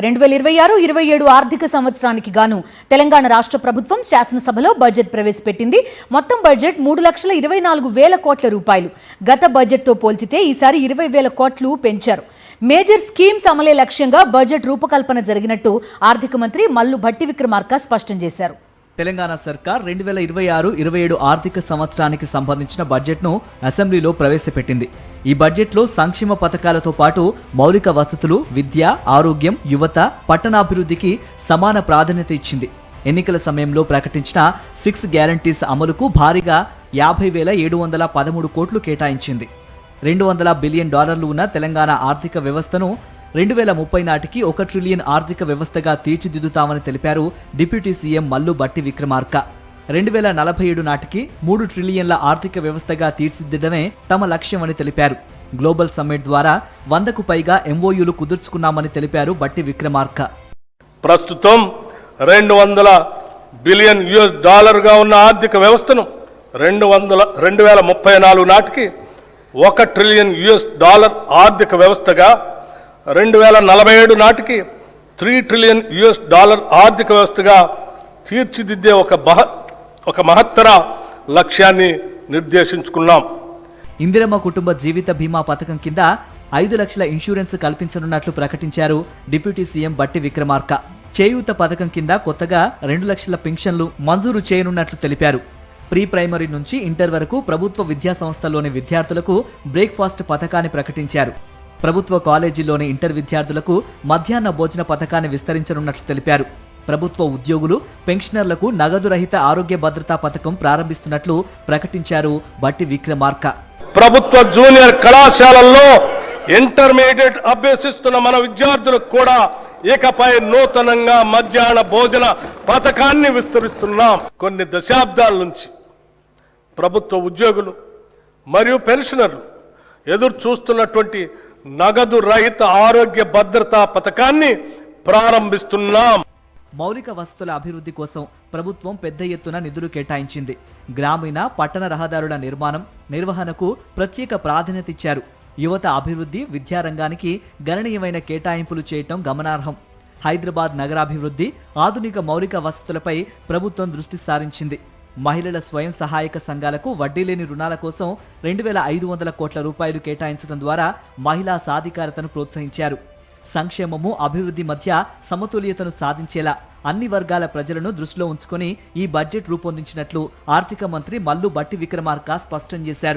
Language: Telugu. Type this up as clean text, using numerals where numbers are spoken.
2026-27 ఆర్థిక సంవత్సరానికి గాను తెలంగాణ రాష్ట్ర ప్రభుత్వం శాసనసభలో బడ్జెట్ ప్రవేశపెట్టింది. మొత్తం బడ్జెట్ 3,24,000 కోట్ల రూపాయలు. గత బడ్జెట్తో పోల్చితే ఈసారి 20,000 కోట్లు పెంచారు. మేజర్ స్కీమ్స్ అమలే లక్ష్యంగా బడ్జెట్ రూపకల్పన జరిగినట్టు ఆర్థిక మంత్రి మల్లు భట్టి విక్రమార్క స్పష్టం చేశారు. తెలంగాణ సర్కార్ 2026-27 ఆర్థిక సంవత్సరానికి సంబంధించిన బడ్జెట్ను అసెంబ్లీలో ప్రవేశపెట్టింది. ఈ బడ్జెట్లో సంక్షేమ పథకాలతో పాటు మౌలిక వసతులు, విద్య, ఆరోగ్యం, యువత, పట్టణాభివృద్ధికి సమాన ప్రాధాన్యత ఇచ్చింది. ఎన్నికల సమయంలో ప్రకటించిన 6 గ్యారంటీస్ అమలుకు భారీగా 50,713 కోట్లు కేటాయించింది. $200 బిలియన్ ఉన్న తెలంగాణ ఆర్థిక వ్యవస్థను 2030 నాటికి 1 ట్రిలియన్ ఆర్థిక వ్యవస్థగా తీర్చిదిద్దుతామని తెలిపారు డిప్యూటీ సీఎం మల్లు భట్టి విక్రమార్క. 2047 నాటికి 3 ట్రిలియన్ల ఆర్థిక వ్యవస్థగా తీర్చిదిద్దడమే తమ లక్ష్యమని తెలిపారు. గ్లోబల్ సమ్మిట్ ద్వారా 100కు పైగా ఎంఓయూలు కుదుర్చుకున్నామని తెలిపారు భట్టి విక్రమార్క. ప్రస్తుతం $200 బిలియన్ గా ఉన్న ఆర్థిక వ్యవస్థను 2034 నాటికి 1 ట్రిలియన్ ఆర్థిక వ్యవస్థగా, 2047 నాటికి 3 ట్రిలియన్ ఆర్థిక వ్యవస్థగా తీర్చిదిద్దే ఒక మహత్తర లక్ష్యాన్ని నిర్దేశించుకున్నాం. ఇందిరమ్మ కుటుంబ జీవిత బీమా పథకం కింద 5 లక్షల ఇన్సూరెన్స్ కల్పించనున్నట్లు ప్రకటించారు డిప్యూటీ సీఎం భట్టి విక్రమార్క. చేయూత పథకం కింద కొత్తగా 2 లక్షల పెన్షన్లు మంజూరు చేయనున్నట్లు తెలిపారు. ప్రీ ప్రైమరీ నుంచి ఇంటర్ వరకు ప్రభుత్వ విద్యా సంస్థల్లోని విద్యార్థులకు బ్రేక్ఫాస్ట్ పథకాన్ని ప్రకటించారు. ప్రభుత్వ కాలేజీల్లోని ఇంటర్ విద్యార్థులకు మధ్యాహ్న భోజన పథకాన్ని విస్తరించనున్నట్లు తెలిపారు. ప్రభుత్వ ఉద్యోగులు, పెన్షనర్లకు నగదు రహిత ఆరోగ్య భద్రతా పథకం ప్రారంభిస్తున్నట్లు ప్రకటించారు భట్టి విక్రమార్క. ప్రభుత్వ జూనియర్ కళాశాలల్లో ఇంటర్మీడియట్ అభ్యసిస్తున్న మన విద్యార్థులకు కూడా ఇకపై నూతనంగా మధ్యాహ్న భోజన పథకాన్ని విస్తరిస్తున్నాం. కొన్ని దశాబ్దాల నుంచి ప్రభుత్వ ఉద్యోగులు మరియు పెన్షనర్లు ఎదురు చూస్తున్నటువంటి నగదు రహిత ఆరోగ్య భద్రతా పథకాన్ని ప్రారంభిస్తున్నాం. మౌలిక వసతుల అభివృద్ధి కోసం ప్రభుత్వం పెద్ద ఎత్తున నిధులు కేటాయించింది. గ్రామీణ, పట్టణ రహదారుల నిర్మాణం, నిర్వహణకు ప్రత్యేక ప్రాధాన్యత ఇచ్చారు. యువత అభివృద్ధి, విద్యారంగానికి గణనీయమైన కేటాయింపులు చేయటం గమనార్హం. హైదరాబాద్ నగరాభివృద్ధి, ఆధునిక మౌలిక వసతులపై ప్రభుత్వం దృష్టి సారించింది. మహిళల స్వయం సహాయక సంఘాలకు వడ్డీ లేని రుణాల కోసం 2,500 కోట్ల రూపాయలు కేటాయించడం ద్వారా మహిళా సాధికారతను ప్రోత్సహించారు. సంక్షేమము, అభివృద్ధి మధ్య సమతుల్యతను సాధించేలా అన్ని వర్గాల ప్రజలను దృష్టిలో ఉంచుకొని ఈ బడ్జెట్ రూపొందించినట్లు ఆర్థిక మంత్రి మల్లు భట్టి విక్రమార్క స్పష్టం చేశారు.